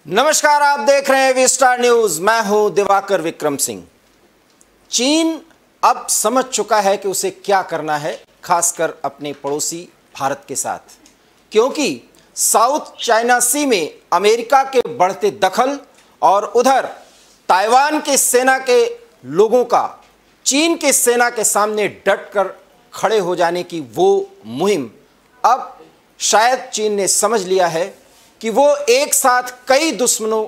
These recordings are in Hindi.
नमस्कार, आप देख रहे हैं वी स्टार न्यूज। मैं हूं दिवाकर विक्रम सिंह। चीन अब समझ चुका है कि उसे क्या करना है, खासकर अपने पड़ोसी भारत के साथ, क्योंकि साउथ चाइना सी में अमेरिका के बढ़ते दखल और उधर ताइवान की सेना के लोगों का चीन की सेना के सामने डटकर खड़े हो जाने की वो मुहिम अब शायद चीन ने समझ लिया है कि वो एक साथ कई दुश्मनों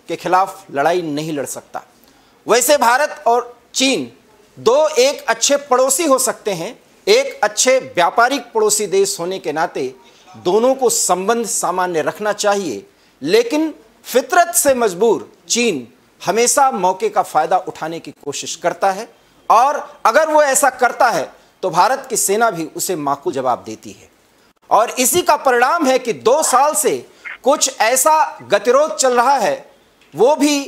के खिलाफ लड़ाई नहीं लड़ सकता। वैसे भारत और चीन दो एक अच्छे पड़ोसी हो सकते हैं, एक अच्छे व्यापारिक पड़ोसी देश होने के नाते दोनों को संबंध सामान्य रखना चाहिए, लेकिन फितरत से मजबूर चीन हमेशा मौके का फायदा उठाने की कोशिश करता है और अगर वो ऐसा करता है तो भारत की सेना भी उसे माकूल जवाब देती है। और इसी का परिणाम है कि 2 साल से कुछ ऐसा गतिरोध चल रहा है, वो भी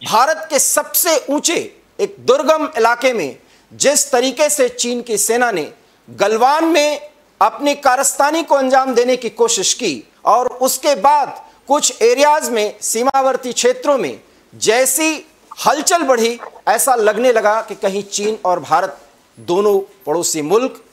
भारत के सबसे ऊंचे एक दुर्गम इलाके में। जिस तरीके से चीन की सेना ने गलवान में अपनी कारस्तानी को अंजाम देने की कोशिश की और उसके बाद कुछ एरियाज में, सीमावर्ती क्षेत्रों में जैसी हलचल बढ़ी, ऐसा लगने लगा कि कहीं चीन और भारत दोनों पड़ोसी मुल्क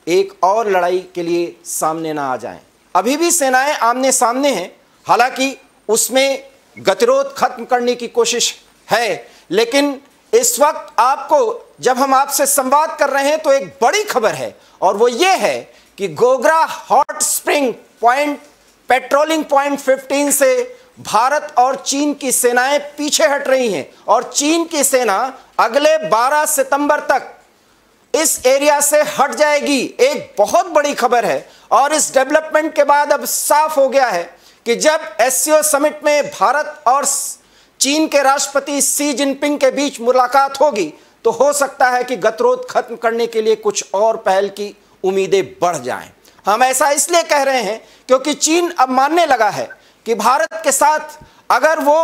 एक और लड़ाई के लिए सामने ना आ जाएं। अभी भी सेनाएं आमने सामने हैं, हालांकि उसमें गतिरोध खत्म करने की कोशिश है, लेकिन इस वक्त आपको, जब हम आपसे संवाद कर रहे हैं, तो एक बड़ी खबर है और वो ये है कि Gogra hot spring point, patrolling point 15 से भारत और चीन की सेनाएं पीछे हट रही हैं और चीन की सेना अगले 12 सितंबर तक इस एरिया से हट जाएगी। एक बहुत बड़ी खबर है और इस डेवलपमेंट के बाद अब साफ हो गया है कि जब एससीओ समिट में भारत और चीन के राष्ट्रपति शी जिनपिंग के बीच मुलाकात होगी तो हो सकता है कि गतिरोध खत्म करने के लिए कुछ और पहल की उम्मीदें बढ़ जाएं। हम ऐसा इसलिए कह रहे हैं क्योंकि चीन अब मानने लगा है कि भारत के साथ अगर वो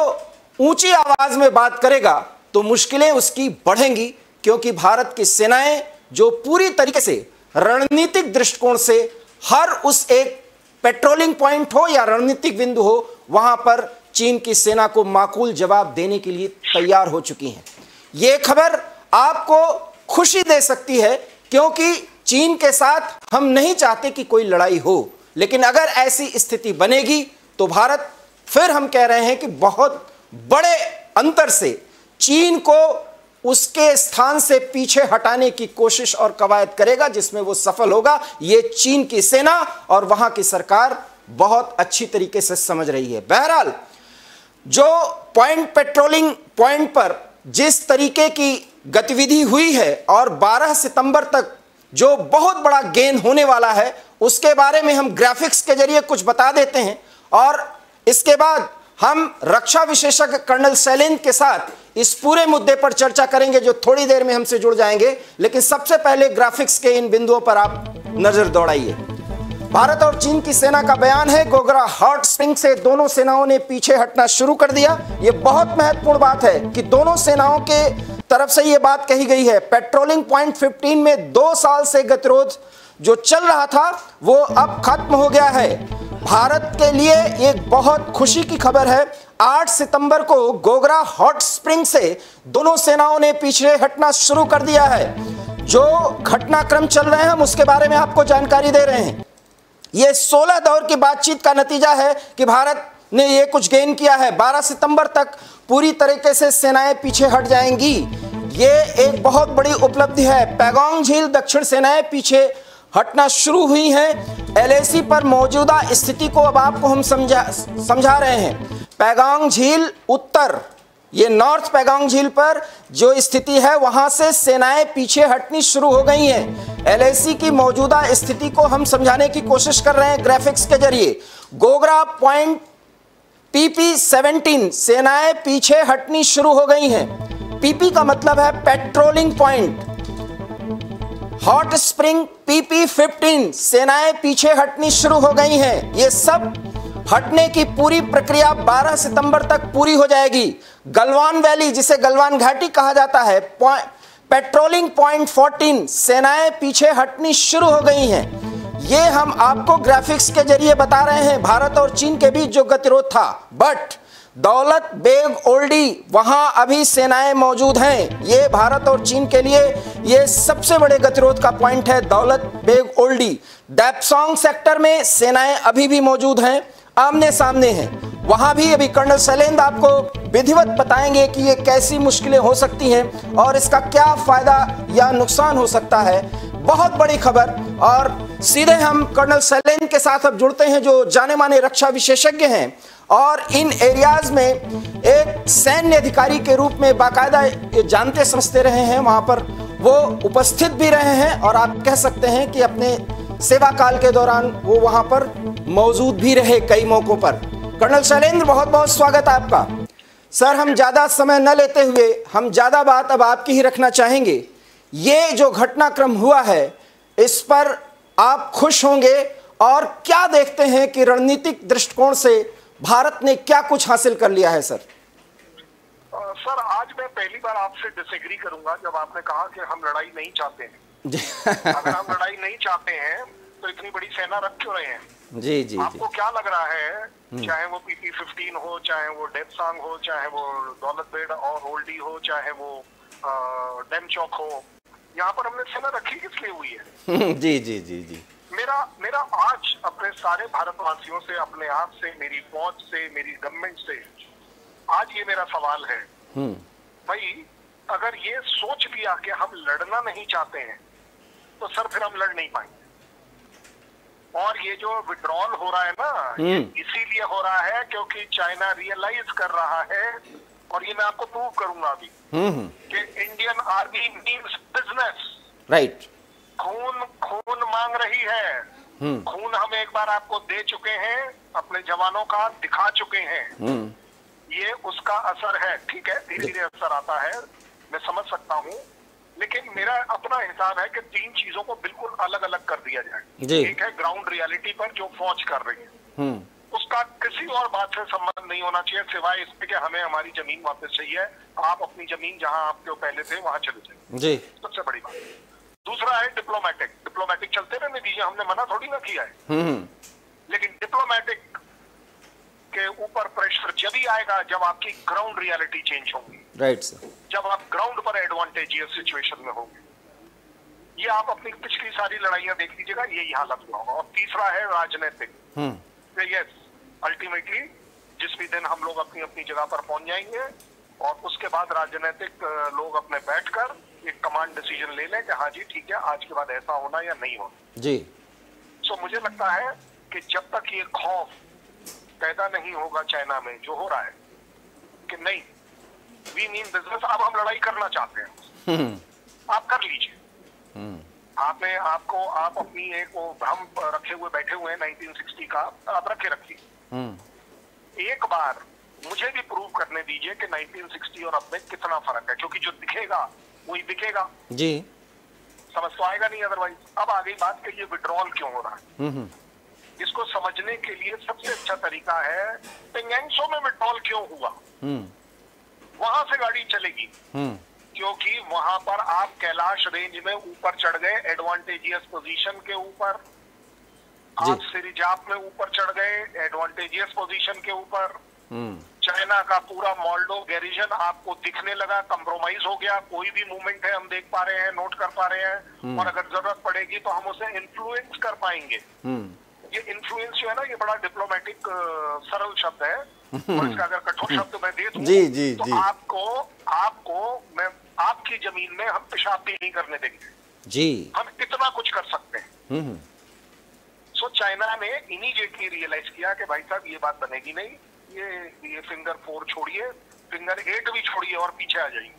ऊंची आवाज में बात करेगा तो मुश्किलें उसकी बढ़ेंगी, क्योंकि भारत की सेनाएं जो पूरी तरीके से रणनीतिक दृष्टिकोण से हर उस एक पेट्रोलिंग पॉइंट हो या रणनीतिक बिंदु हो, वहां पर चीन की सेना को माकूल जवाब देने के लिए तैयार हो चुकी हैं। यह खबर आपको खुशी दे सकती है, क्योंकि चीन के साथ हम नहीं चाहते कि कोई लड़ाई हो, लेकिन अगर ऐसी स्थिति बनेगी तो भारत, फिर हम कह रहे हैं कि बहुत बड़े अंतर से चीन को उसके स्थान से पीछे हटाने की कोशिश और कवायद करेगा, जिसमें वो सफल होगा। ये चीन की सेना और वहां की सरकार बहुत अच्छी तरीके से समझ रही है। बहरहाल, जो पेट्रोलिंग पॉइंट पर जिस तरीके की गतिविधि हुई है और 12 सितंबर तक जो बहुत बड़ा गेन होने वाला है, उसके बारे में हम ग्राफिक्स के जरिए कुछ बता देते हैं और इसके बाद हम रक्षा विशेषज्ञ कर्नल शैलेंद्र के साथ इस पूरे मुद्दे पर चर्चा करेंगे, जो थोड़ी देर में हमसे जुड़ जाएंगे। लेकिन सबसे पहले ग्राफिक्स के इन बिंदुओं पर आप नजर दौड़ाइए। भारत और चीन की सेना का बयान है, गोगरा हॉट स्प्रिंग से दोनों सेनाओं ने पीछे हटना शुरू कर दिया। यह बहुत महत्वपूर्ण बात है कि दोनों सेनाओं के तरफ से यह बात कही गई है। पेट्रोलिंग पॉइंट 15 में 2 साल से गतिरोध जो चल रहा था वो अब खत्म हो गया है। भारत के लिए एक बहुत खुशी की खबर है। 8 सितंबर को गोगरा हॉट स्प्रिंग से दोनों सेनाओं ने पीछे हटना शुरू कर दिया है। जो घटनाक्रम चल रहे हैं हम उसके बारे में आपको जानकारी दे रहे हैं। यह 16 दौर की बातचीत का नतीजा है कि भारत ने यह कुछ गेन किया है। 12 सितंबर तक पूरी तरीके से सेनाएं पीछे हट जाएंगी। यह एक बहुत बड़ी उपलब्धि है। पैगोंग झील दक्षिण सेनाएं पीछे हटना शुरू हुई हैं। एलएसी पर मौजूदा स्थिति को अब आपको हम समझा रहे हैं। पैगोंग झील उत्तर, ये नॉर्थ पैगोंग झील पर जो स्थिति है वहां से सेनाएं पीछे हटनी शुरू हो गई हैं। एलएसी की मौजूदा स्थिति को हम समझाने की कोशिश कर रहे हैं ग्राफिक्स के जरिए। गोगरा पॉइंट PP-17 सेनाएं पीछे हटनी शुरू हो गई हैं। PP का मतलब है patrolling point. Hot spring PP-15 सेनाएं पीछे हटनी शुरू हो गई हैं। ये सब हटने की पूरी प्रक्रिया 12 सितंबर तक पूरी हो जाएगी। गलवान वैली, जिसे गलवान घाटी कहा जाता है, पेट्रोलिंग पॉइंट 14 सेनाएं पीछे हटनी शुरू हो गई हैं। ये हम आपको ग्राफिक्स के जरिए बता रहे हैं भारत और चीन के बीच जो गतिरोध था। बट दौलत बेग ओल्डी, वहां अभी सेनाएं मौजूद हैं। ये भारत और चीन के लिए ये सबसे बड़े गतिरोध का पॉइंट है, दौलत बेग ओल्डी। डेप्सांग सेक्टर में सेनाएं अभी भी मौजूद हैं, आमने सामने हैं। वहां भी अभी कर्नल शैलेंद्र आपको विधिवत बताएंगे कि ये कैसी मुश्किलें हो सकती हैं और इसका क्या फायदा या नुकसान हो सकता है। बहुत बड़ी खबर। और सीधे हम कर्नल शैलेंद्र के साथ अब जुड़ते हैं, जो जाने माने रक्षा विशेषज्ञ हैं और इन एरियाज में एक सैन्य अधिकारी के रूप में बाकायदा जानते समझते रहे हैं, वहां पर वो उपस्थित भी रहे हैं और आप कह सकते हैं कि अपने सेवा काल के दौरान वो वहां पर मौजूद भी रहे कई मौकों पर। कर्नल शैलेंद्र, बहुत बहुत स्वागत है आपका। सर, हम ज्यादा समय न लेते हुए हम ज्यादा बात अब आपकी ही रखना चाहेंगे। ये जो घटनाक्रम हुआ है इस पर आप खुश होंगे और क्या देखते हैं कि रणनीतिक दृष्टिकोण से भारत ने क्या कुछ हासिल कर लिया है? सर सर, आज मैं पहली बार आपसे डिसएग्री करूंगा जब आपने कहा कि हम लड़ाई नहीं चाहते हैं। अगर हम लड़ाई नहीं चाहते हैं तो इतनी बड़ी सेना रख क्यों रहे हैं? जी जी। आपको क्या लग रहा है, चाहे वो PP-15 हो, चाहे वो डेप्सांग हो, चाहे वो दौलत बेग और ओल्डी हो, चाहे वो डेमचौक हो, यहाँ पर हमने सेना रखी किस लिए हुई है? जी जी जी जी। मेरा आज अपने सारे भारतवासियों से, अपने आप से, मेरी फौज से, मेरी गवर्नमेंट से आज ये मेरा सवाल है, भाई अगर ये सोच लिया कि हम लड़ना नहीं चाहते हैं तो सर फिर हम लड़ नहीं पाएंगे। और ये जो विड्रॉल हो रहा है ना, इसीलिए हो रहा है क्योंकि चाइना रियलाइज कर रहा है, और ये मैं आपको प्रूव करूंगा अभी, कि Indian army means business. Right. खून मांग रही है। खून हम एक बार आपको दे चुके हैं, अपने जवानों का दिखा चुके हैं। ये उसका असर है। ठीक है, धीरे धीरे असर आता है, मैं समझ सकता हूँ, लेकिन मेरा अपना हिसाब है कि तीन चीजों को बिल्कुल अलग अलग कर दिया जाए। एक है ग्राउंड रियलिटी पर जो फौज कर रही है, उसका किसी और बात से संबंध नहीं होना चाहिए सिवाय इसके कि हमें हमारी जमीन वापस चाहिए। आप अपनी जमीन जहां आपके पहले थे वहां चले जाए जी, सबसे बड़ी बात। दूसरा है डिप्लोमेटिक चलते रहने दीजिए, हमने मना थोड़ी ना किया है, लेकिन डिप्लोमेटिक के ऊपर प्रेशर जब ही आएगा जब आपकी ग्राउंड रियलिटी चेंज होगी। Right sir. जब आप ग्राउंड पर एडवांटेजियस सिचुएशन में होंगे। ये आप अपनी पिछली सारी लड़ाइयां देख लीजिएगा, यही हालत हुआ होगा। और तीसरा है राजनीतिक। यस, अल्टीमेटली जिस भी दिन हम लोग अपनी अपनी जगह पर पहुंच जाएंगे और उसके बाद राजनीतिक लोग अपने बैठकर एक कमांड डिसीजन ले लें कि हाँ जी ठीक है, आज के बाद ऐसा होना या नहीं होना जी। सो मुझे लगता है कि जब तक ये खौफ पैदा नहीं होगा चाइना में, जो हो रहा है कि नहीं वी मीन बिजनेस, अब हम लड़ाई करना चाहते हैं, आप कर लीजिए। आप अपनी एक वो भ्रम रखे हुए बैठे हुए हैं 1960 का, आप रखिए। एक बार मुझे भी प्रूव करने दीजिए कि 1960 और अब में कितना फर्क है, क्योंकि जो दिखेगा वही दिखेगा जी। समझ तो आएगा नहीं अदरवाइज। अब आ गई बात कि ये विड्रॉल क्यों हो रहा है। इसको समझने के लिए सबसे अच्छा तरीका है पिंगयांगसो में विड्रॉल क्यों हुआ, वहां से गाड़ी चलेगी। क्योंकि वहां पर आप कैलाश रेंज में ऊपर चढ़ गए, एडवांटेजियस पोजीशन के ऊपर, आप सिरिजाप में ऊपर चढ़ गए, एडवांटेजियस पोजीशन के ऊपर। चाइना का पूरा मॉल्डो गैरिजन आपको दिखने लगा, कंप्रोमाइज हो गया। कोई भी मूवमेंट है हम देख पा रहे हैं, नोट कर पा रहे हैं, और अगर जरूरत पड़ेगी तो हम उसे इन्फ्लुएंस कर पाएंगे। ये इन्फ्लुएंस जो है ना, ये बड़ा डिप्लोमेटिक सरल शब्द है, और इसका अगर कठोर शब्द मैं दे दूं तो जी। आपको मैं आपकी जमीन में हम पेशाब भी नहीं करने देंगे जी। हम इतना कुछ कर सकते हैं। सो चाइना ने इमीडिएटली रियलाइज किया कि भाई साहब ये बात बनेगी नहीं, ये फिंगर 4 छोड़िए, फिंगर 8 भी छोड़िए और पीछे आ जाइए।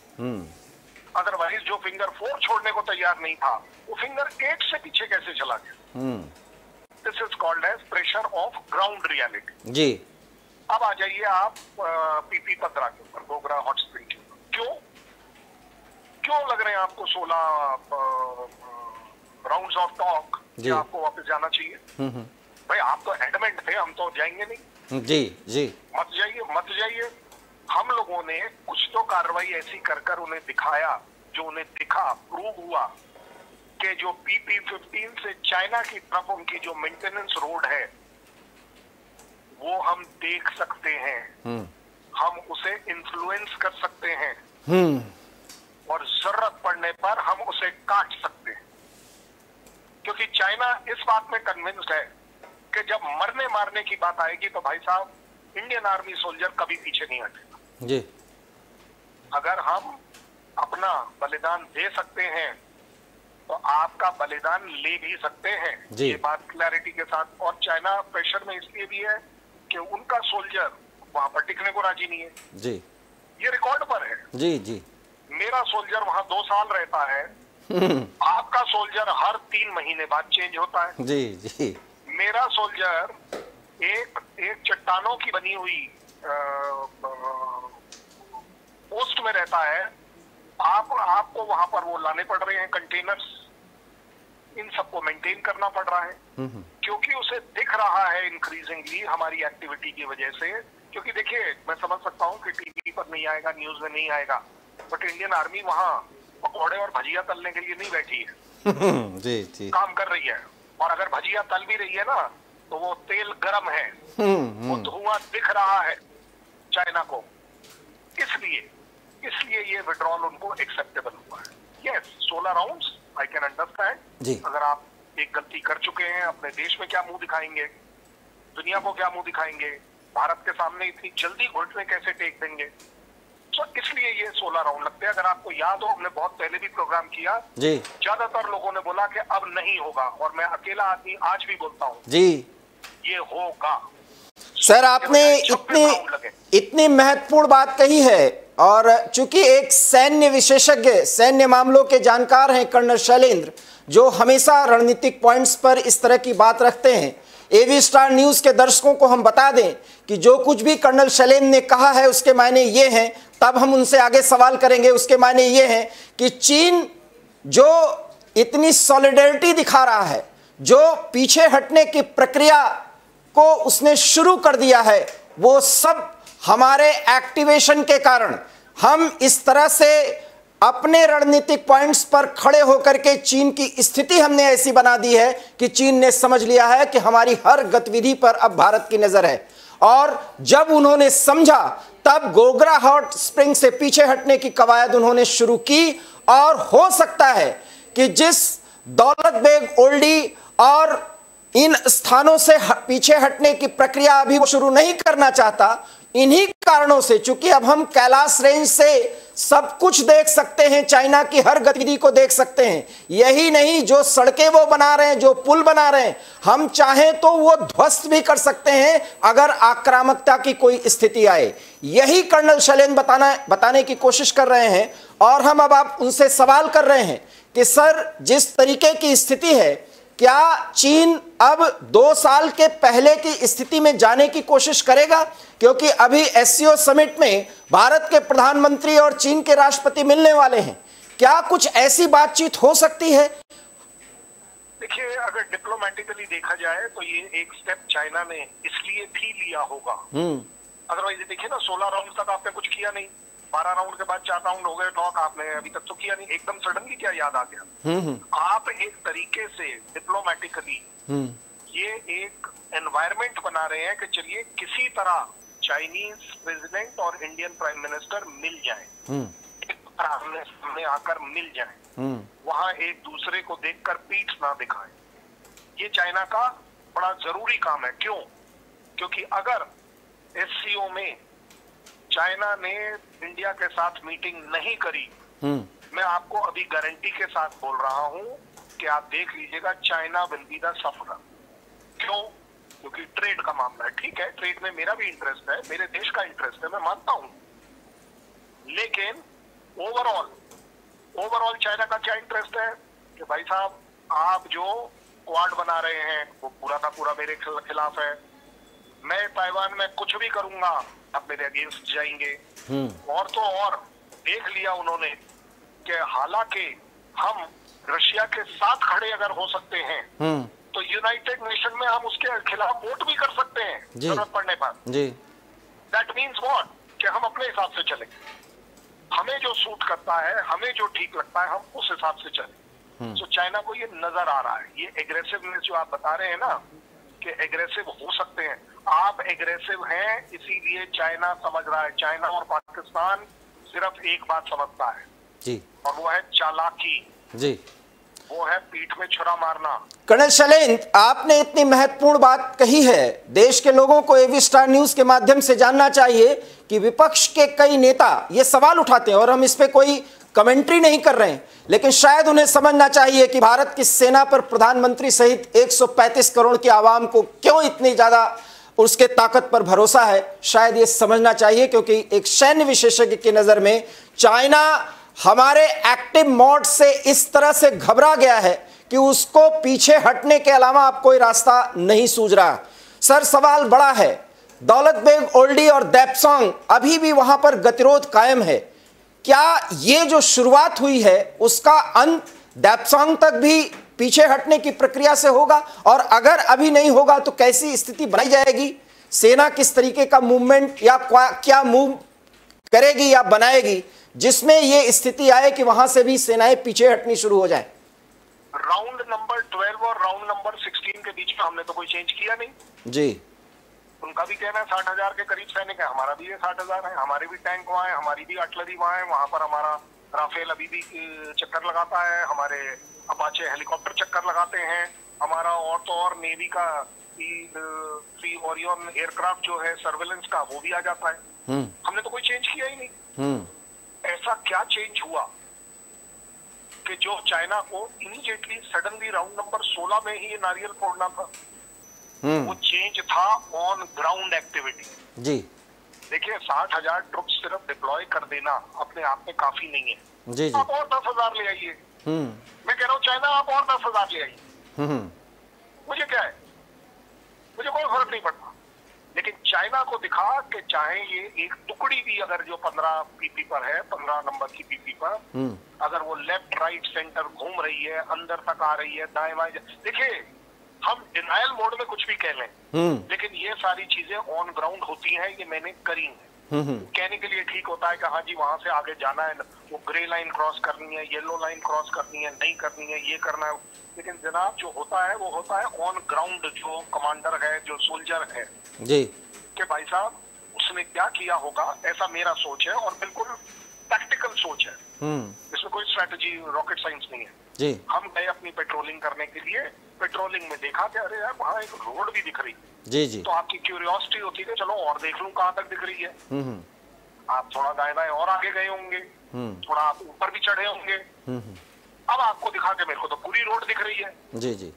अदरवाइज जो फिंगर 4 छोड़ने को तैयार नहीं था वो फिंगर 8 से पीछे कैसे चला गया। This is called as pressure of ground reality जी। अब आ जाइए आप PP-15 के ऊपर, गोगरा हॉट स्प्रिंग के ऊपर। क्यों लग रहे हैं आपको 16 राउंड्स ऑफ टॉक कि आपको वापस जाना चाहिए? भाई आप तो एडमेंट थे, हम तो जाएंगे नहीं जी जी। मत जाइए। हम लोगों ने कुछ तो कार्रवाई ऐसी कर उन्हें दिखाया, जो उन्हें दिखा, प्रूव हुआ कि जो PP-15 से चाइना की तरफ उनकी जो मेंटेनेंस रोड है वो हम देख सकते हैं। हम उसे इन्फ्लुएंस कर सकते हैं और जरूरत पड़ने पर हम उसे काट सकते हैं, क्योंकि चाइना इस बात में कन्विंस्ड है कि जब मरने मारने की बात आएगी तो भाई साहब इंडियन आर्मी सोल्जर कभी पीछे नहीं हटेगा जी। अगर हम अपना बलिदान दे सकते हैं तो आपका बलिदान ले भी सकते हैं, ये बात क्लैरिटी के साथ। और चाइना प्रेशर में इसलिए भी है कि उनका सोल्जर वहां पर टिकने को राजी नहीं है जी। ये रिकॉर्ड पर है जी जी। मेरा सोल्जर वहां 2 साल रहता है, आपका सोल्जर हर 3 महीने बाद चेंज होता है। जी जी। मेरा सोल्जर एक चट्टानों की बनी हुई पोस्ट में रहता है, आपको वहां पर वो लाने पड़ रहे हैं कंटेनर्स, इन सबको मेंटेन करना पड़ रहा है क्योंकि उसे दिख रहा है इंक्रीजिंगली हमारी एक्टिविटी की वजह से। क्योंकि देखिए मैं समझ सकता हूँ कि टीवी पर नहीं आएगा, न्यूज में नहीं आएगा, बट इंडियन आर्मी वहां पकौड़े और भजिया तलने के लिए नहीं बैठी है जी जी। काम कर रही है। और अगर भजिया तल भी रही है ना तो वो तेल गर्म है, वो धुआं दिख रहा है चाइना को, इसलिए ये विड्रॉल उनको एक्सेप्टेबल हुआ है। Yes 16 rounds I can understand. अगर आप एक गलती कर चुके हैं, अपने देश में क्या मुंह दिखाएंगे, दुनिया को क्या मुंह दिखाएंगे, भारत के सामने इतनी जल्दी घुटने कैसे टेक देंगे, तो इसलिए ये 16 राउंड लगते हैं। अगर आपको याद हो हमने बहुत पहले भी प्रोग्राम किया जी, ज्यादातर लोगों ने बोला कि अब नहीं होगा, और मैं अकेला आदमी आज भी बोलता हूँ जी ये होगा। सर आपने इतनी महत्वपूर्ण बात कही है, और चूंकि एक सैन्य विशेषज्ञ, सैन्य मामलों के जानकार हैं कर्नल शैलेंद्र, जो हमेशा रणनीतिक पॉइंट्स पर इस तरह की बात रखते हैं। एवी स्टार न्यूज के दर्शकों को हम बता दें कि जो कुछ भी कर्नल शैलेंद्र ने कहा है उसके मायने ये हैं, तब हम उनसे आगे सवाल करेंगे। उसके मायने ये हैं कि चीन जो इतनी सॉलिडेरिटी दिखा रहा है, जो पीछे हटने की प्रक्रिया को उसने शुरू कर दिया है, वो सब हमारे एक्टिवेशन के कारण हम इस तरह से अपने रणनीतिक पॉइंट्स पर खड़े होकर के चीन की स्थिति हमने ऐसी बना दी है कि चीन ने समझ लिया है कि हमारी हर गतिविधि पर अब भारत की नजर है। और जब उन्होंने समझा तब गोगरा हॉट स्प्रिंग से पीछे हटने की कवायद उन्होंने शुरू की। और हो सकता है कि जिस दौलत बेग ओल्डी और इन स्थानों से पीछे हटने की प्रक्रिया अभी वो शुरू नहीं करना चाहता, इन्हीं कारणों से, चूंकि अब हम कैलाश रेंज से सब कुछ देख सकते हैं, चाइना की हर गतिविधि को देख सकते हैं। यही नहीं, जो सड़कें वो बना रहे हैं, जो पुल बना रहे हैं, हम चाहें तो वो ध्वस्त भी कर सकते हैं अगर आक्रामकता की कोई स्थिति आए। यही कर्नल शैलेंद्र बताने की कोशिश कर रहे हैं। और हम अब आप उनसे सवाल कर रहे हैं कि सर जिस तरीके की स्थिति है, क्या चीन अब 2 साल के पहले की स्थिति में जाने की कोशिश करेगा? क्योंकि अभी एससीओ समिट में भारत के प्रधानमंत्री और चीन के राष्ट्रपति मिलने वाले हैं, क्या कुछ ऐसी बातचीत हो सकती है? देखिए अगर डिप्लोमेटिकली देखा जाए तो ये एक स्टेप चाइना ने इसलिए भी लिया होगा, अदरवाइज देखिए ना 16 राउंड तक आपने कुछ किया नहीं, 12 राउंड के बाद 4 राउंड हो गए टॉक, आपने अभी तक तो किया नहीं, एकदम सडनली क्या याद आ गया? आप एक तरीके से डिप्लोमेटिकली ये एक एनवायरनमेंट बना रहे हैं कि चलिए किसी तरह चाइनीज प्रेसिडेंट और इंडियन प्राइम मिनिस्टर मिल जाएं, सामने आकर मिल जाएं, वहां एक दूसरे को देखकर पीठ ना दिखाएं। ये चाइना का बड़ा जरूरी काम है। क्यों? क्योंकि अगर एससीओ में चाइना ने इंडिया के साथ मीटिंग नहीं करी, मैं आपको अभी गारंटी के साथ बोल रहा हूं कि आप देख लीजिएगा China will be the sufferer. क्यों? क्योंकि ट्रेड का मामला है। ठीक है, ट्रेड में मेरा भी इंटरेस्ट है, मेरे देश का इंटरेस्ट है, मैं मानता हूं, लेकिन ओवरऑल चाइना का क्या इंटरेस्ट है कि भाई साहब आप जो क्वाड बना रहे हैं वो पूरा का पूरा मेरे खिलाफ है, मैं ताइवान में कुछ भी करूंगा आप मेरे अगेंस्ट जाएंगे। और तो और देख लिया उन्होंने कि हालांकि हम रशिया के साथ खड़े अगर हो सकते हैं तो यूनाइटेड नेशन में हम उसके खिलाफ वोट भी कर सकते हैं जरूरत पड़ने पर। That means what? कि हम अपने हिसाब से चलें, हमें जो सूट करता है, हमें जो ठीक लगता है, हम उस हिसाब से चलें। तो चाइना को ये नजर आ रहा है, ये एग्रेसिवनेस जो आप बता रहे हैं ना, कि एग्रेसिव हो सकते हैं। आप एग्रेसिव हैं इसीलिए चाइना समझ रहा है। चाइना और पाकिस्तान सिर्फ एक बात समझता है जी, और वो है चालाकी जी, वो है पीठ में छुरा मारना। कर्नल शैलेंद्र, आपने इतनी महत्वपूर्ण बात कही है। देश के लोगों को एबी स्टार न्यूज के माध्यम से जानना चाहिए कि विपक्ष के कई नेता ये सवाल उठाते हैं और हम इस पे कोई कमेंट्री नहीं कर रहे हैं, लेकिन शायद उन्हें समझना चाहिए कि भारत की सेना पर प्रधानमंत्री सहित 135 करोड़ की आवाम को क्यों इतनी ज्यादा उसके ताकत पर भरोसा है। शायद ये समझना चाहिए क्योंकि एक सैन्य विशेषज्ञ की नजर में चाइना हमारे एक्टिव मोड से इस तरह से घबरा गया है कि उसको पीछे हटने के अलावा अब कोई रास्ता नहीं सूझ रहा। सर, सवाल बड़ा है। दौलत बेग ओल्डी और देप्सोंग अभी भी वहां पर गतिरोध कायम है। क्या ये जो शुरुआत हुई है उसका अंत देप्सोंग तक भी पीछे हटने की प्रक्रिया से होगा? और अगर अभी नहीं होगा तो कैसी स्थिति बनाई जाएगी? सेना किस तरीके का मूवमेंट या क्या मूव करेगी या बनाएगी जिसमें ये स्थिति आए कि वहां से भी सेनाएं पीछे हटनी शुरू हो जाए? राउंड नंबर 12 और राउंड नंबर 16 के बीच में हमने तो कोई चेंज किया नहीं जी। उनका भी कहना है 60,000 के करीब सैनिक है, हमारा भी ये 60,000 है। हमारे भी टैंक वहाँ है, हमारी भी आर्टिलरी वहाँ है। वहां पर हमारा राफेल अभी भी चक्कर लगाता है, हमारे अपाचे हेलीकॉप्टर चक्कर लगाते हैं, हमारा और तो और नेवी का सी ओरियन एयरक्राफ्ट जो है सर्वेलेंस का वो भी आ जाता है। हमने तो कोई चेंज किया ही नहीं। ऐसा क्या चेंज हुआ कि जो चाइना को इमीडिएटली सडनली राउंड नंबर 16 में ही ये नारियल फोड़ना था? वो चेंज था ऑन ग्राउंड एक्टिविटी। जी, देखिए 60,000 ट्रुप्स सिर्फ डिप्लॉय कर देना अपने आप में काफी नहीं है। जी, जी। आप और 10,000 ले आइए। मैं कह रहा हूँ चाइना आप और 10,000 ले आइए। मुझे क्या है, मुझे कोई फर्क नहीं पड़ता। लेकिन चाइना को दिखा कि चाहे ये एक टुकड़ी भी अगर जो 15 पीपी पर है, 15 नंबर की पीपी पर अगर वो लेफ्ट राइट सेंटर घूम रही है, अंदर तक आ रही है, दाएं बाएं, देखिए हम डिनायल मोड में कुछ भी कह लें, लेकिन ये सारी चीजें ऑन ग्राउंड होती हैं, ये मैंने करी है। कहने के लिए ठीक होता है कि हाँ जी वहां से आगे जाना है, वो ग्रे लाइन क्रॉस करनी है, येलो लाइन क्रॉस करनी है, नहीं करनी है, ये करना है। लेकिन जनाब जो होता है वो होता है ऑन ग्राउंड। जो कमांडर है, जो सोल्जर है जी, कि भाई साहब उसने क्या किया होगा, ऐसा मेरा सोच है और बिल्कुल प्रैक्टिकल सोच है। इसमें कोई स्ट्रेटजी रॉकेट साइंस नहीं है जी। हम गए अपनी पेट्रोलिंग करने के लिए, पेट्रोलिंग में देखा कि अरे यार वहाँ एक रोड भी दिख रही है। जी, जी। तो आपकी क्यूरियोसिटी होती है चलो और देख लूं कहाँ तक दिख रही है। आप थोड़ा दाएं बाएं और आगे गए होंगे, थोड़ा आप ऊपर भी चढ़े होंगे। अब आपको दिखा के मेरे को तो पूरी रोड दिख रही है। जी, जी।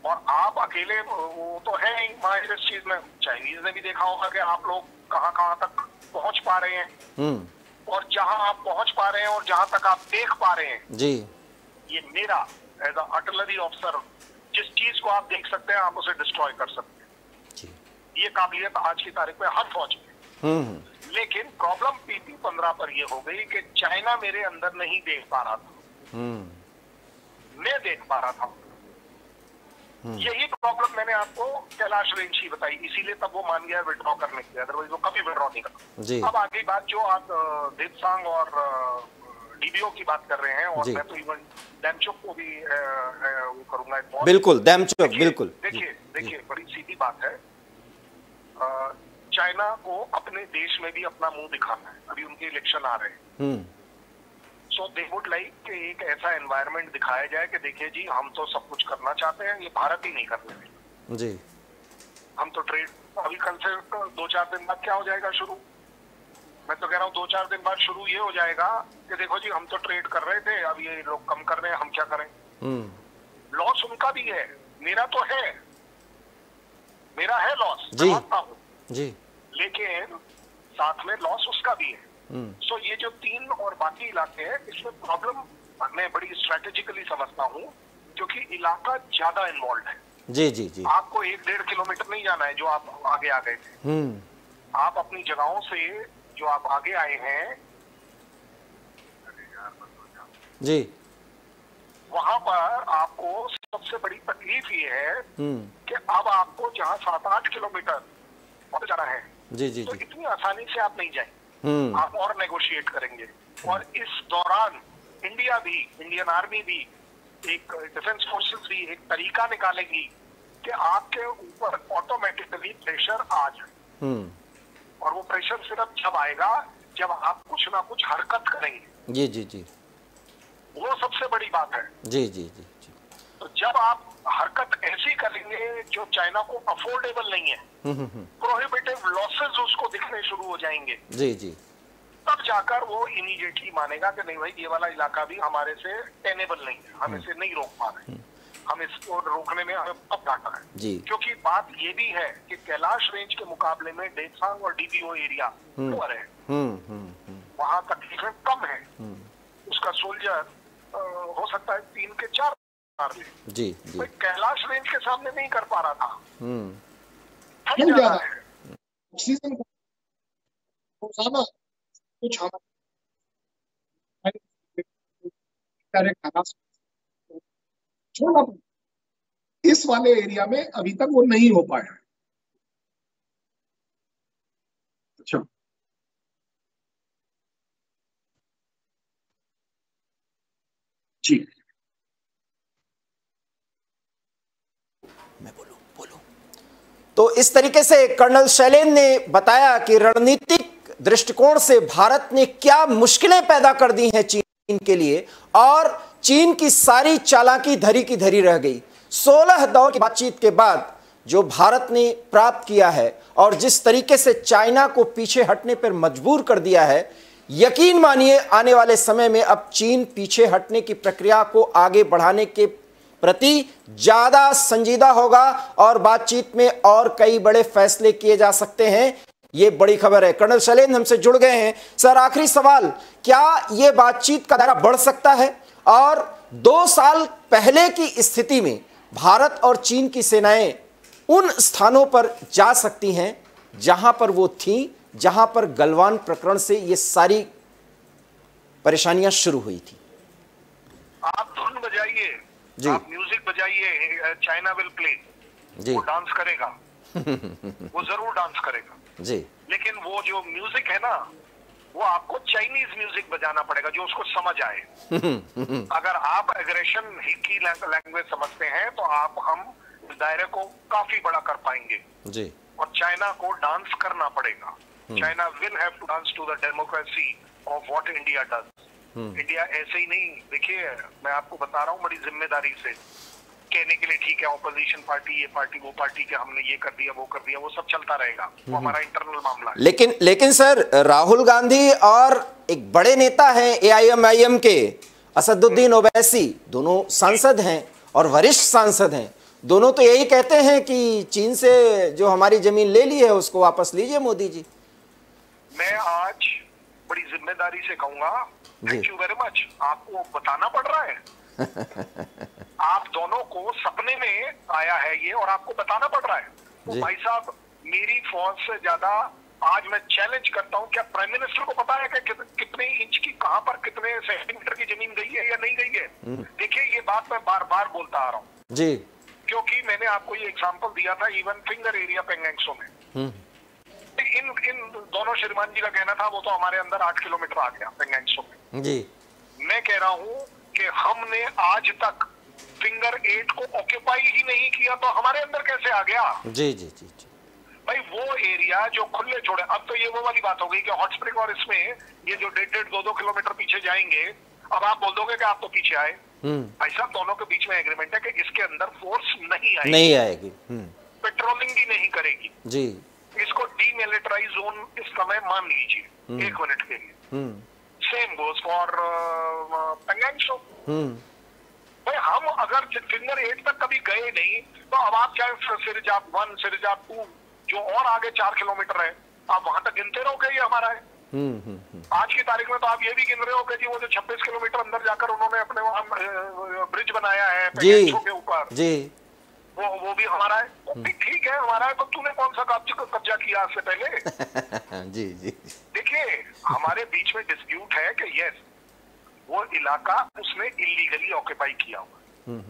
और आप अकेले वो तो है ही माहिर इस चीज में। चाइनीज ने भी देखा होगा कि आप लोग कहाँ कहाँ तक पहुंच पा रहे हैं, और जहां आप पहुंच पा रहे हैं और जहां तक आप देख पा रहे हैं। जी, ये मेरा एज अ आर्टिलरी ऑफिसर, जिस चीज को आप देख सकते हैं आप उसे डिस्ट्रॉय कर सकते हैं। जी, ये काबिलियत आज की तारीख में हर फौज में। लेकिन प्रॉब्लम पीपी 15 पर ये हो गई कि चाइना मेरे अंदर नहीं देख पा रहा था, मैं देख पा रहा था। यही प्रॉब्लम मैंने आपको कैलाश रेंज की बताई, इसीलिए तब वो मान गया विड्रॉ करने के लिए, अदरवाइज वो कभी विड्रॉ नहीं करता। अब आगे बात जो आप देप्सांग और डीबीओ की बात कर रहे हैं, और मैं तो इवन डेमचोक को भी वो करूंगा। बिल्कुल डेमचोक, बिल्कुल। देखिए बड़ी सीधी बात है, चाइना को अपने देश में भी अपना मुंह दिखाना है। अभी उनके इलेक्शन आ रहे हैं, सो दे वुड लाइक कि एक ऐसा एनवायरनमेंट दिखाया जाए कि देखिए जी हम तो सब कुछ करना चाहते हैं, ये भारत ही नहीं करने देगा। जी, हम तो ट्रेड, अभी कल से 2-4 दिन बाद क्या हो जाएगा शुरू, मैं तो कह रहा हूँ 2-4 दिन बाद शुरू ये हो जाएगा कि देखो जी हम तो ट्रेड कर रहे थे, अब ये लोग कम कर रहे हैं, हम क्या करें। लॉस उनका भी है, मेरा तो है, मेरा है लॉस, मैं मानता हूँ जी, लेकिन साथ में लॉस उसका भी है। सो ये जो 3 और बाकी इलाके हैं, इसमें प्रॉब्लम मैं बड़ी स्ट्रेटेजिकली समझता हूँ, क्योंकि इलाका ज्यादा इन्वॉल्व है। जी जी जी, आपको 1-1.5 किलोमीटर नहीं जाना है जो आप आगे आ गए थे। आप अपनी जगहों से जो आप आगे आए हैं जी, वहां पर आपको सबसे बड़ी तकलीफ ये है कि अब आपको जहाँ 7-8 किलोमीटर और जाना है जी जी, तो इतनी आसानी से आप नहीं जाए, आप और नेगोशिएट करेंगे। और इस दौरान इंडिया भी, इंडियन आर्मी भी, एक डिफेंस फोर्सेस भी एक तरीका निकालेगी कि आपके ऊपर ऑटोमेटिकली प्रेशर आ जाए, और वो प्रेशर सिर्फ जब आएगा जब आप कुछ ना कुछ हरकत करेंगे। जी जी जी, वो सबसे बड़ी बात है। जी जी जी जी। तो जब आप हरकत ऐसी करेंगे जो चाइना को अफोर्डेबल नहीं है, प्रोहिबिटिव लॉसेस उसको दिखने शुरू हो जाएंगे, जी जी, तब जाकर वो इमीडिएटली मानेगा कि नहीं भाई, ये वाला इलाका भी हमारे से टेनेबल नहीं है, हम इसे नहीं रोक पा रहे, हम इसको रोकने में हमें अब घाटा है जी। क्योंकि बात ये भी है कि कैलाश रेंज के मुकाबले में डेप्सांग और डीबीओ एरिया लोअर है, वहां तकलीफें कम है, उसका सोल्जर हो सकता है 3 के 4 मार ले। जी जी, कैलाश रेंज के सामने नहीं कर पा रहा था, क्यों ज्यादा है ऑक्सीजन रोजाना कुछ छोड़ना, इस वाले एरिया में अभी तक वो नहीं हो पाया। अच्छा, जी, मैं बोलूं। तो इस तरीके से कर्नल शैलेंद्र ने बताया कि रणनीतिक दृष्टिकोण से भारत ने क्या मुश्किलें पैदा कर दी हैं चीन के लिए, और चीन की सारी चालाकी धरी की धरी रह गई। 16 दौर की बातचीत के बाद जो भारत ने प्राप्त किया है और जिस तरीके से चाइना को पीछे हटने पर मजबूर कर दिया है, यकीन मानिए आने वाले समय में अब चीन पीछे हटने की प्रक्रिया को आगे बढ़ाने के प्रति ज्यादा संजीदा होगा और बातचीत में और कई बड़े फैसले किए जा सकते हैं। ये बड़ी खबर है। कर्नल शैलेंद्र हमसे जुड़ गए हैं। सर, आखिरी सवाल, क्या ये बातचीत का दायरा बढ़ सकता है और 2 साल पहले की स्थिति में भारत और चीन की सेनाएं उन स्थानों पर जा सकती हैं जहां पर वो थीं, जहां पर गलवान प्रकरण से ये सारी परेशानियां शुरू हुई थी? आप धुन बजाइए, आप म्यूजिक बजाइए, चाइना विल प्ले, वो डांस करेगा, वो जरूर डांस करेगा जी। लेकिन वो जो म्यूजिक है ना, वो आपको चाइनीज म्यूजिक बजाना पड़ेगा जो उसको समझ आए। अगर आप एग्रेशन की लैंग्वेज समझते हैं तो हम इस दायरे को काफी बड़ा कर पाएंगे जी। और चाइना को डांस करना पड़ेगा। China will have to dance to the democracy of what India does. India ऐसे ही नहीं, देखिए मैं आपको बता रहा हूँ बड़ी जिम्मेदारी से, कहने के लिए ठीक है ऑपोजिशन पार्टी, ये पार्टी, वो पार्टी के हमने ये कर दिया, वो कर दिया, वो सब चलता रहेगा, वो हमारा इंटरनल मामला है। लेकिन सर, राहुल गांधी और एक बड़े नेता हैं AIMIM के असदुद्दीन ओवैसी, दोनों सांसद हैं और वरिष्ठ सांसद हैं, दोनों तो यही कहते हैं कि चीन से जो हमारी जमीन ले ली है उसको वापस लीजिए मोदी जी। मैं आज बड़ी जिम्मेदारी से कहूंगा, थैंक यू वेरी मच, आपको बताना पड़ रहा है। आप दोनों को सपने में आया है ये और आपको बताना पड़ रहा है। तो भाई साहब, मेरी फौज से ज्यादा आज मैं चैलेंज करता हूं, क्या प्राइम मिनिस्टर को पता है कि कितने इंच की, कहां पर कितने सेंटीमीटर की जमीन गई है या नहीं गई है? देखिए, ये बात मैं बार बार बोलता आ रहा हूं जी, क्योंकि मैंने आपको ये एग्जांपल दिया था इवन फिंगर एरिया पेंगेंगसो में। इन दोनों श्रीमान जी का कहना था वो तो हमारे अंदर 8 किलोमीटर आ गया पेंगेंगसो में जी। मैं कह रहा हूं कि हमने आज तक फिंगर 8 को ऑक्यूपाई ही नहीं किया, तो हमारे अंदर कैसे आ गया? जी जी जी जी। भाई वो एरिया जो खुले छोड़े, अब तो ये वो वाली बात हो गई कि हॉट स्प्रिंग और इसमें ये जो 1.5-2 किलोमीटर पीछे जाएंगे, अब आप बोल दोगे कि आप तो पीछे आए। भाई साहब, दोनों के बीच में एग्रीमेंट है कि इसके अंदर फोर्स नहीं आएगी, पेट्रोलिंग भी नहीं करेगी जी। इसको डीमिलिटराइज जोन इस समय मान लीजिए 1 मिनट के लिए। सेम गोज फॉर पेंगेंगसो। भाई हम अगर फिंगर 8 तक कभी गए नहीं, तो अब आप चाहे सिरजाप 1, सिरजाप 2, जो और आगे 4 किलोमीटर है, आप वहां तक गिनते रहोगे, ये हमारा है। आज की तारीख में तो आप ये भी गिन रहे हो कि जी वो जो 26 किलोमीटर अंदर जाकर उन्होंने अपने वहां ब्रिज बनाया है पेंगेंगसो के ऊपर जी, वो भी हमारा है। तो ठीक है, हमारा है, तो तूने कौन सा कब्जा किया आज से पहले? जी जी। देखिए, हमारे बीच में डिस्प्यूट है कि यस, वो इलाका उसने इलीगली ऑक्यूपाई किया हुआ,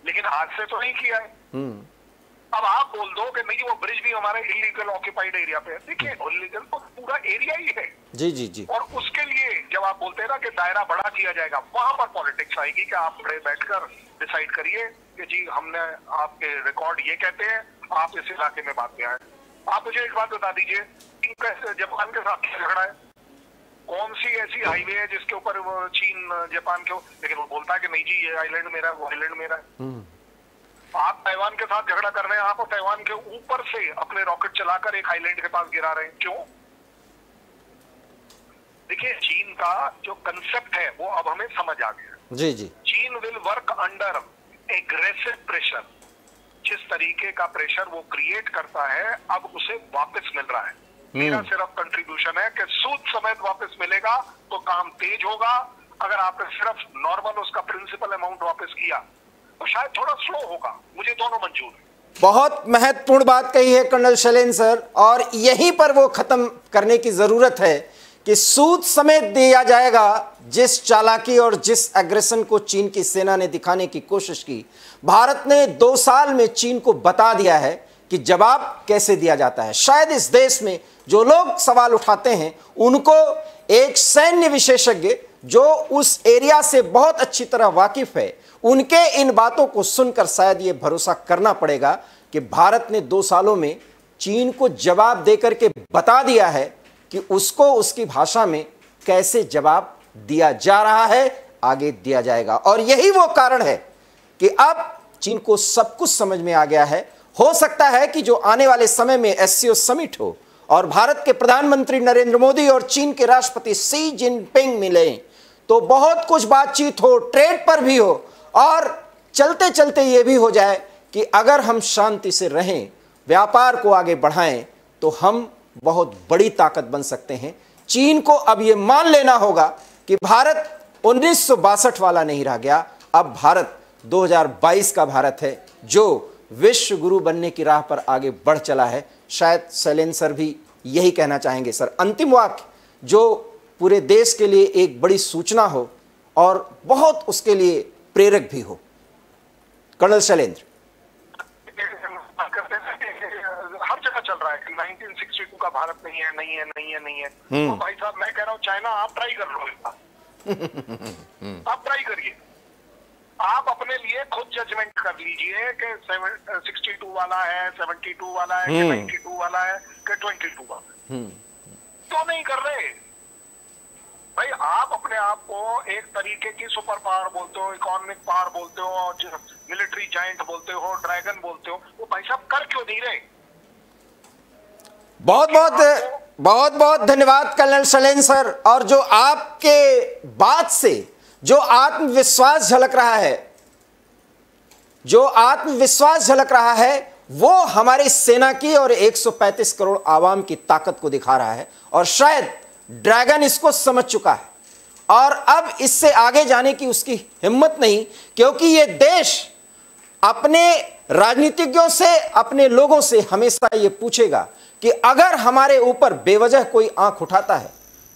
लेकिन आज से तो नहीं किया है। अब आप बोल दो कि नहीं वो ब्रिज भी हमारे इलीगल ऑक्यूपाइड एरिया पे है। देखिए, इलीगल तो पूरा एरिया ही है जी जी जी। और उसके लिए जब आप बोलते हैं ना कि दायरा बड़ा किया जाएगा, वहां पर पॉलिटिक्स आएगी कि आप बड़े बैठकर डिसाइड करिए कि जी हमने आपके रिकॉर्ड ये कहते हैं, आप इस इलाके में बात में आए। आप मुझे एक बात बता दीजिए, जापान के साथ झगड़ा है, कौन सी ऐसी हाईवे है जिसके ऊपर वो चीन जापान के, लेकिन वो बोलता है कि नहीं जी ये आइलैंड मेरा है, वो आइलैंड मेरा है। आप ताइवान के साथ झगड़ा कर रहे हैं, आप ताइवान के ऊपर से अपने रॉकेट चलाकर एक आइलैंड के पास गिरा रहे हैं, क्यों? देखिए, चीन का जो कंसेप्ट है वो अब हमें समझ आ गया। जी जी। चीन will work under aggressive pressure. जिस तरीके का प्रेशर वो क्रिएट करता है, अब उसे वापस मिल रहा है। मेरा सिर्फ कंट्रीब्यूशन है कि सूद समेत वापस मिलेगा तो काम तेज होगा। अगर आपने सिर्फ नॉर्मल उसका प्रिंसिपल अमाउंट वापस किया तो शायद थोड़ा स्लो होगा। मुझे दोनों मंजूर है। बहुत महत्वपूर्ण बात कही है कर्नल शैलेंद्र सर, और यहीं पर वो खत्म करने की जरूरत है कि सूद समेत दिया जाएगा। जिस चालाकी और जिस एग्रेशन को चीन की सेना ने दिखाने की कोशिश की, भारत ने 2 साल में चीन को बता दिया है कि जवाब कैसे दिया जाता है। शायद इस देश में जो लोग सवाल उठाते हैं उनको एक सैन्य विशेषज्ञ जो उस एरिया से बहुत अच्छी तरह वाकिफ है, उनके इन बातों को सुनकर शायद ये भरोसा करना पड़ेगा कि भारत ने 2 सालों में चीन को जवाब देकर के बता दिया है कि उसको उसकी भाषा में कैसे जवाब दिया जा रहा है, आगे दिया जाएगा। और यही वो कारण है कि अब चीन को सब कुछ समझ में आ गया है। हो सकता है कि जो आने वाले समय में एससीओ समिट हो और भारत के प्रधानमंत्री नरेंद्र मोदी और चीन के राष्ट्रपति शी जिनपिंग मिलें तो बहुत कुछ बातचीत हो, ट्रेड पर भी हो, और चलते चलते ये भी हो जाए कि अगर हम शांति से रहें, व्यापार को आगे बढ़ाएं, तो हम बहुत बड़ी ताकत बन सकते हैं। चीन को अब ये मान लेना होगा कि भारत 1962 वाला नहीं रह गया। अब भारत 2022 का भारत है जो विश्व गुरु बनने की राह पर आगे बढ़ चला है। शायद शैलेंद्र सर भी यही कहना चाहेंगे। सर, अंतिम वाक्य जो पूरे देश के लिए एक बड़ी सूचना हो और बहुत उसके लिए प्रेरक भी हो। कर्नल शैलेंद्र। हर जगह चल रहा है कि 1962 का भारत नहीं है, नहीं है, नहीं है, नहीं है। तो भाई साहब, मैं कह रहा हूँ चाइना आप ट्राई कर लो इसका। आप ट्राई करिए, आप अपने लिए खुद जजमेंट कर लीजिए कि 62 वाला है, 72 वाला है, कि 92 वाला है, कि 22 वाला है। तो नहीं कर रहे भाई। आप अपने आप को एक तरीके की सुपर पावर बोलते हो, इकोनॉमिक पावर बोलते हो, मिलिट्री जायंट बोलते हो, ड्रैगन बोलते हो, वो भाई साहब कर क्यों नहीं रहे? बहुत बहुत धन्यवाद कर्नल शैलेंद्र सर। और जो आपके बात से जो आत्मविश्वास झलक रहा है, वो हमारी सेना की और 135 करोड़ आवाम की ताकत को दिखा रहा है। और शायद ड्रैगन इसको समझ चुका है और अब इससे आगे जाने की उसकी हिम्मत नहीं, क्योंकि ये देश अपने राजनीतिज्ञों से, अपने लोगों से हमेशा ये पूछेगा कि अगर हमारे ऊपर बेवजह कोई आंख उठाता है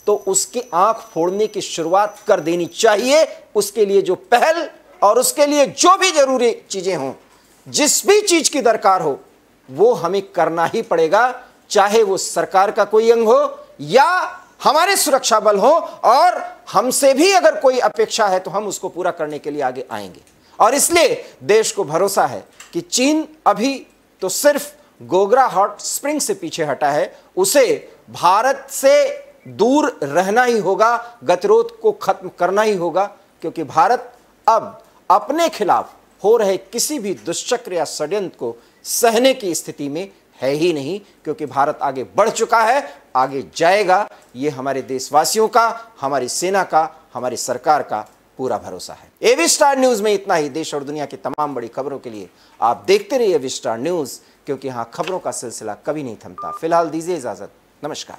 तो उसकी आंख फोड़ने की शुरुआत कर देनी चाहिए। उसके लिए जो पहल और उसके लिए जो भी जरूरी चीजें हों, जिस भी चीज की दरकार हो, वो हमें करना ही पड़ेगा, चाहे वो सरकार का कोई अंग हो या हमारे सुरक्षा बल हो। और हमसे भी अगर कोई अपेक्षा है तो हम उसको पूरा करने के लिए आगे आएंगे। और इसलिए देश को भरोसा है कि चीन अभी तो सिर्फ गोगरा हॉट स्प्रिंग से पीछे हटा है, उसे भारत से दूर रहना ही होगा, गतिरोध को खत्म करना ही होगा, क्योंकि भारत अब अपने खिलाफ हो रहे किसी भी दुष्चक्र या षड्यंत्र को सहने की स्थिति में है ही नहीं, क्योंकि भारत आगे बढ़ चुका है, आगे जाएगा। ये हमारे देशवासियों का, हमारी सेना का, हमारी सरकार का पूरा भरोसा है। एवी स्टार न्यूज में इतना ही। देश और दुनिया की तमाम बड़ी खबरों के लिए आप देखते रहिए एवी स्टार न्यूज, क्योंकि यहां खबरों का सिलसिला कभी नहीं थमता। फिलहाल दीजिए इजाजत, नमस्कार।